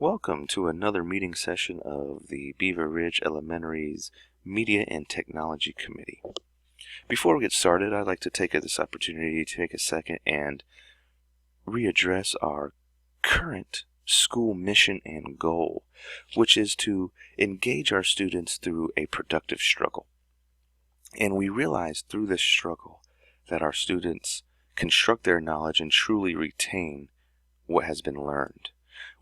Welcome to another meeting session of the Beaver Ridge Elementary's Media and Technology Committee. Before we get started, I'd like to take this opportunity to take a second and readdress our current school mission and goal, which is to engage our students through a productive struggle. And we realize through this struggle that our students construct their knowledge and truly retain what has been learned.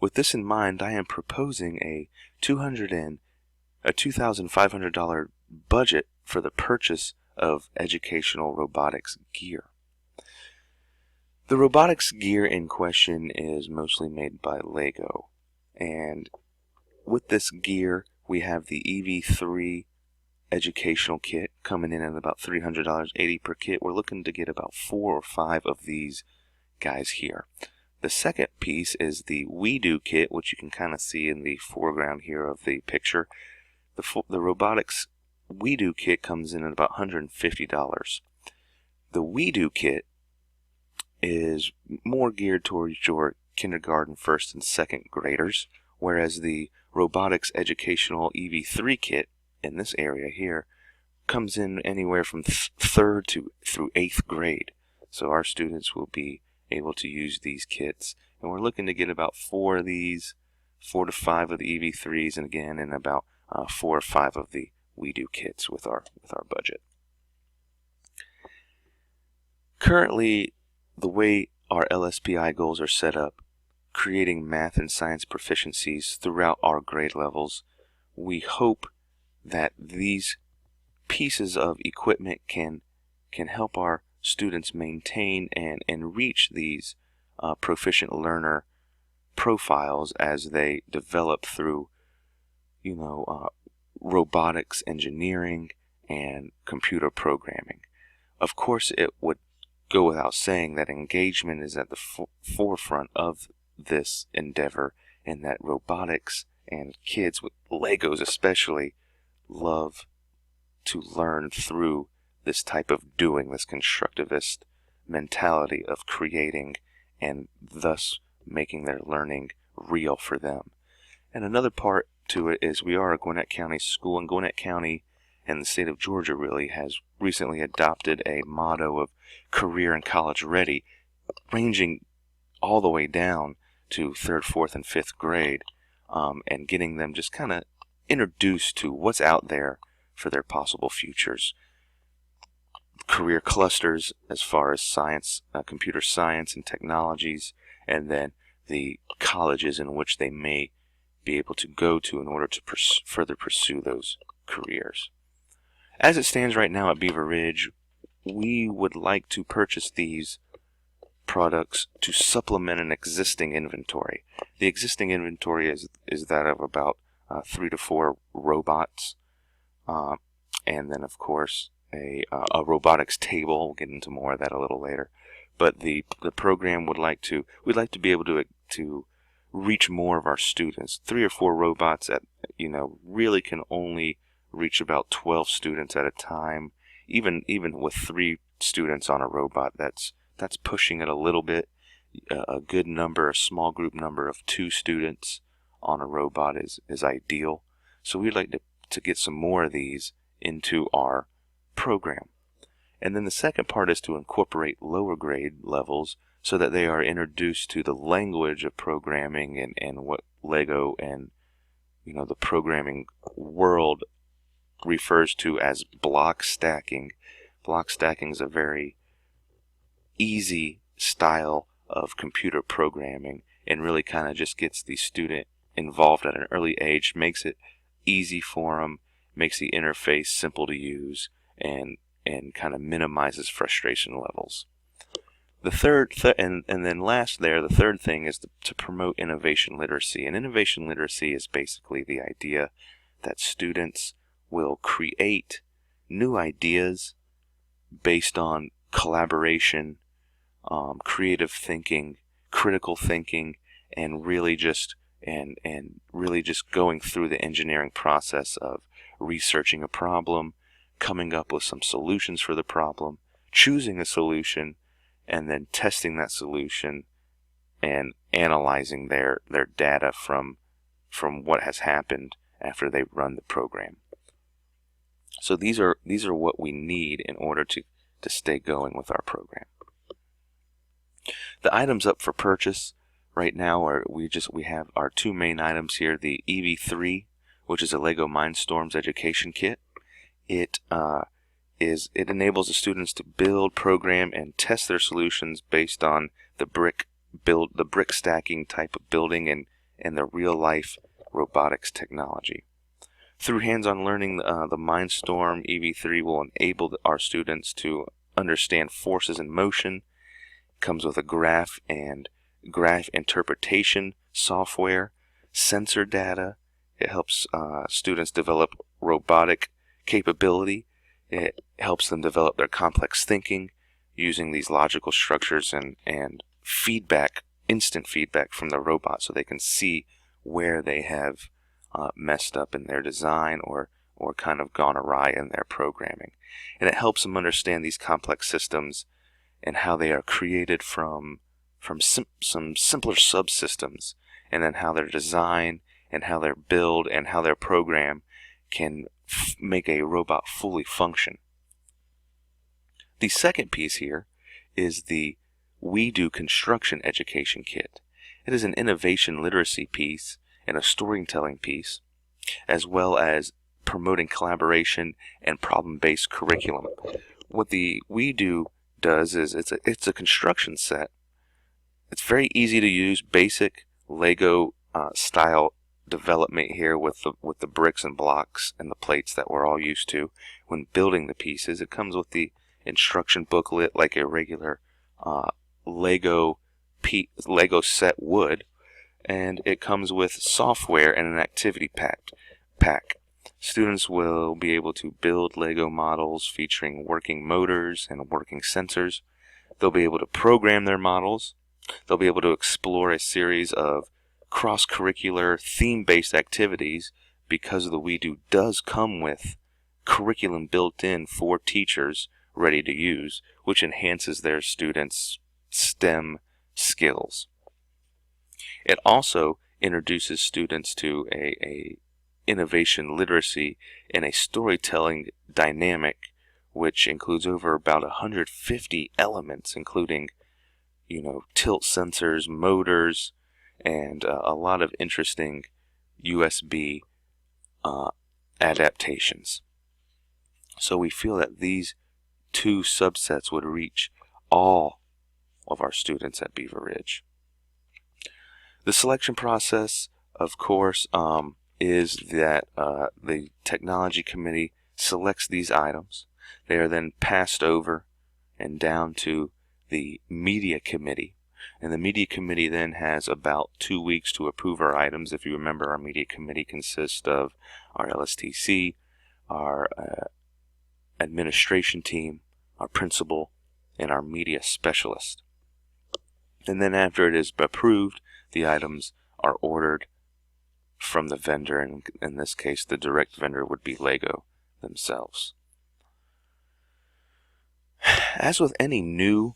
With this in mind, I am proposing a $2,500 budget for the purchase of educational robotics gear. The robotics gear in question is mostly made by Lego, and with this gear we have the EV3 educational kit coming in at about $300, $80 per kit. We're looking to get about 4 or 5 of these guys here. The second piece is the WeDo kit, which you can kind of see in the foreground here of the picture. The robotics WeDo kit comes in at about $150. The WeDo kit is more geared towards your kindergarten, first and second graders, whereas the robotics educational EV3 kit in this area here comes in anywhere from third through 8th grade. So our students will be able to use these kits, and we're looking to get about 4 of these, 4 to 5 of the EV3s, and again, and about 4 or 5 of the WeDo kits with our budget. Currently, the way our LSPI goals are set up, creating math and science proficiencies throughout our grade levels, we hope that these pieces of equipment can help our students maintain and reach these proficient learner profiles as they develop through robotics engineering and computer programming. Of course, it would go without saying that engagement is at the forefront of this endeavor, and that robotics and kids with Legos especially love to learn through this type of doing, this constructivist mentality of creating and thus making their learning real for them. And another part to it is we are a Gwinnett County school, and Gwinnett County and the state of Georgia really has recently adopted a motto of career and college ready, ranging all the way down to 3rd, 4th, and 5th grade, and getting them just kind of introduced to what's out there for their possible futures. Career clusters as far as science, computer science and technologies, and then the colleges in which they may be able to go to in order to further pursue those careers. As it stands right now at Beaver Ridge, we would like to purchase these products to supplement an existing inventory. The existing inventory is that of about 3 to 4 robots, and then of course a robotics table. We'll get into more of that a little later. But the program we'd like to be able to reach more of our students. 3 or 4 robots at really can only reach about 12 students at a time. Even with 3 students on a robot, that's pushing it a little bit. A good number, a small group number of 2 students on a robot is ideal. So we'd like to get some more of these into our program. And then the second part is to incorporate lower grade levels so that they are introduced to the language of programming and what Lego and the programming world refers to as block stacking. Block stacking is a very easy style of computer programming and really kind of just gets the student involved at an early age, makes it easy for them, makes the interface simple to use, and kind of minimizes frustration levels. The third thing is to promote innovation literacy. And innovation literacy is basically the idea that students will create new ideas based on collaboration, creative thinking, critical thinking, and really just going through the engineering process of researching a problem, coming up with some solutions for the problem, choosing a solution, and then testing that solution and analyzing their data from from what has happened after they run the program. So these are what we need in order to stay going with our program. The items up for purchase right now are we have our two main items here: the EV3, which is a LEGO Mindstorms education kit. It enables the students to build, program, and test their solutions based on the brick stacking type of building and the real life robotics technology. Through hands-on learning, the Mindstorm EV3 will enable our students to understand forces in motion. It comes with a graph interpretation software, sensor data. It helps students develop robotic capability. It helps them develop their complex thinking using these logical structures and feedback, instant feedback from the robot, so they can see where they have messed up in their design or kind of gone awry in their programming. And it helps them understand these complex systems and how they are created from some simpler subsystems, and then how their design and how their build and how their program can make a robot fully function. The second piece here is the We Do Construction Education Kit. It is an innovation literacy piece and a storytelling piece, as well as promoting collaboration and problem-based curriculum. What the We Do does is it's a construction set. It's very easy to use, basic Lego style development here with the bricks and blocks and the plates that we're all used to when building the pieces. It comes with the instruction booklet like a regular Lego set would, and it comes with software and an activity pack. Students will be able to build Lego models featuring working motors and working sensors. They'll be able to program their models. They'll be able to explore a series of cross-curricular theme-based activities, because the We Do does come with curriculum built in for teachers ready to use, which enhances their students' STEM skills. It also introduces students to a innovation literacy and a storytelling dynamic, which includes over about 150 elements, including tilt sensors, motors, and a lot of interesting USB adaptations. So we feel that these two subsets would reach all of our students at Beaver Ridge. The selection process, of course, is that the technology committee selects these items. They are then passed over and down to the media committee, and the media committee then has about 2 weeks to approve our items. If you remember, our media committee consists of our LSTC, our administration team, our principal, and our media specialist. And then after it is approved, the items are ordered from the vendor, and in this case the direct vendor would be Lego themselves. As with any new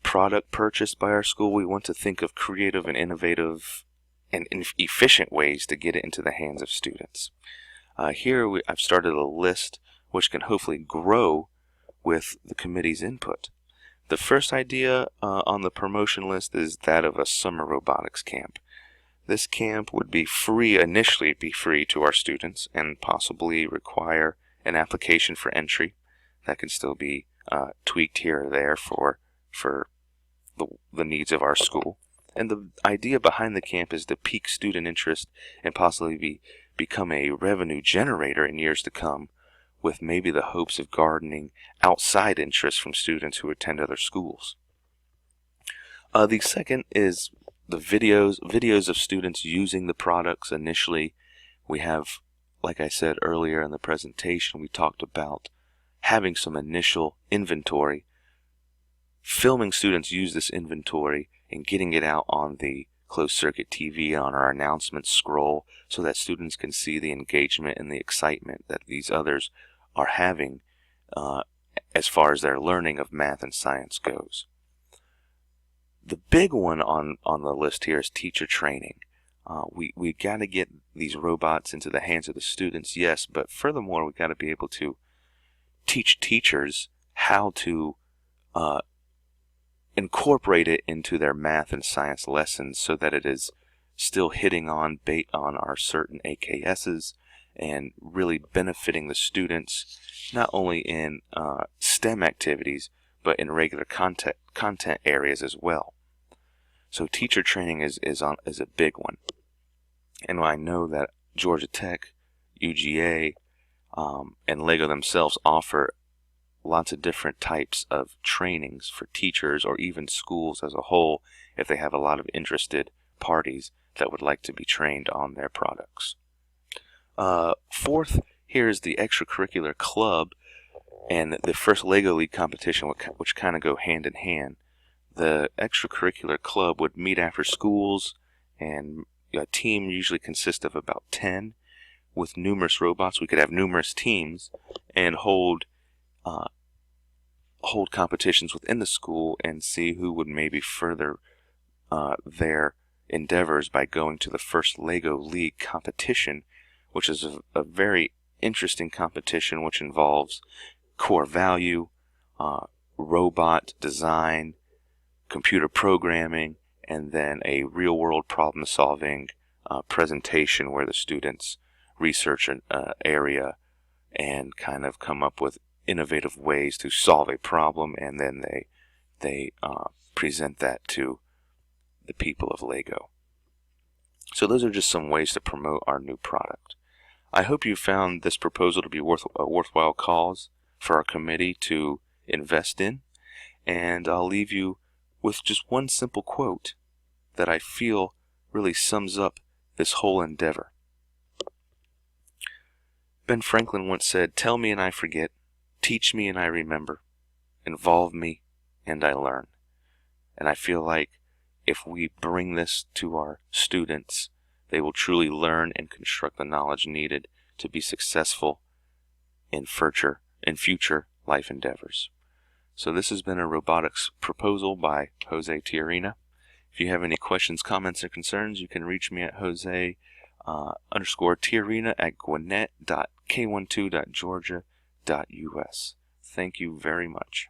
product purchased by our school, we want to think of creative and innovative and efficient ways to get it into the hands of students. Here I've started a list which can hopefully grow with the committee's input. The first idea on the promotion list is that of a summer robotics camp. This camp would be free, initially be free to our students, and possibly require an application for entry. That can still be tweaked here or there for the needs of our school. And the idea behind the camp is to pique student interest and possibly become a revenue generator in years to come, with maybe the hopes of garnering outside interest from students who attend other schools. The second is the videos of students using the products initially. We have, like I said earlier in the presentation, we talked about having some initial inventory, filming students use this inventory and getting it out on the closed circuit TV on our announcements scroll, so that students can see the engagement and the excitement that these others are having as far as their learning of math and science goes. The big one on the list here is teacher training. We got to get these robots into the hands of the students, yes, but furthermore, we got to be able to teach teachers how to incorporate it into their math and science lessons so that it is still hitting on our certain AKSs and really benefiting the students, not only in STEM activities, but in regular content areas as well. So teacher training is a big one. And I know that Georgia Tech, UGA, and LEGO themselves offer lots of different types of trainings for teachers or even schools as a whole if they have a lot of interested parties that would like to be trained on their products. Fourth, here is the extracurricular club and the first LEGO League competition, which kind of go hand in hand. The extracurricular club would meet after schools, and a team usually consists of about 10 with numerous robots. We could have numerous teams and hold competitions within the school and see who would maybe further their endeavors by going to the first LEGO League competition, which is a very interesting competition which involves core value, robot design, computer programming, and then a real-world problem-solving presentation where the students research an area and kind of come up with innovative ways to solve a problem, and then they present that to the people of LEGO. So those are just some ways to promote our new product. I hope you found this proposal to be a worthwhile cause for our committee to invest in, and I'll leave you with just one simple quote that I feel really sums up this whole endeavor. Ben Franklin once said, "Tell me and I forget, teach me and I remember, involve me and I learn." And I feel like if we bring this to our students, they will truly learn and construct the knowledge needed to be successful in future life endeavors. So this has been a robotics proposal by Jose Tiarina. If you have any questions, comments, or concerns, you can reach me at Jose_Tiarina@gwinnett.k12.georgia.us. Thank you very much.